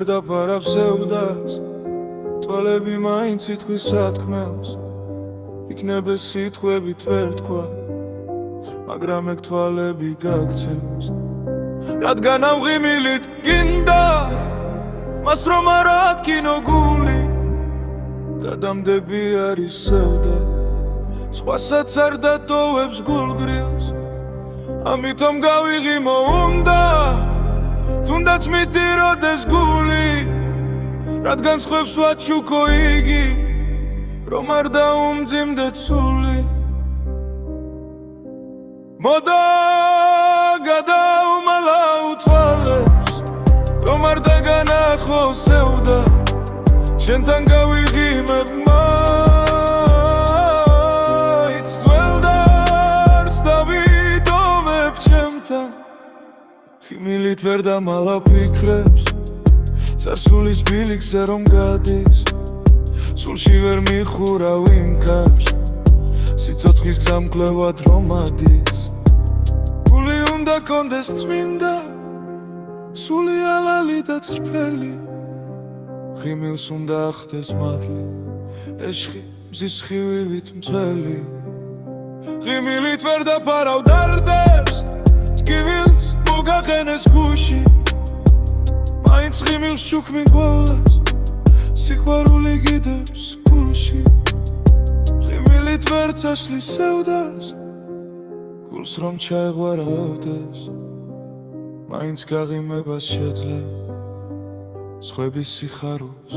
ვერ დაფარავს სევდას თვალები მაინც ითქვის სათქმელს იქნებ ეს სიტყვებით ვერ თქვა მაგრამ ეგ თვალები გაგცემს რადგან ამ ღიმილით გინდა მას რომ არ ადგინო გული გადამდები არის სევდა სხვასაც არ დატოვებს გულგრილს ამიტომ გავიღიმო უნდა თუნდაც მიტიროდეს გული რადგან სხვებს ვაჩუქო იგი რომ არ დაუმძიმდეთ სული მოდა გადაუმალავ თვალებს რომ არ დაგანახო სევდა შენთან გავიღიმებ მაინც ძველდარს დავიდოვებ ჩემთან ხიმილით ვერ დამალავ ფიქრებს წარსულის ბილიქზე რომ გადის სულში ვერ მიხურავ იმ კარს სიცოცხლის გზამკვლევად რომ ადის გული უნდა კონდეს წმინდა სული ალალი და წრფელი ღიმილს უნდა ახდეს მადლი ეშხი მზის ხივივით მწველი ღიმილით ვერ დაფარავ დარდებს ტკივილს მოგაყენეს გუში მაინც ღიმილს შუქმი გველას სიყვარული გიდებს გულში ღიმილით ვერ წაშლის სევდას გულს რომ ჩაეღვარავდეს მაინც გაღიმებას შეძლებ სხვების სიხარულს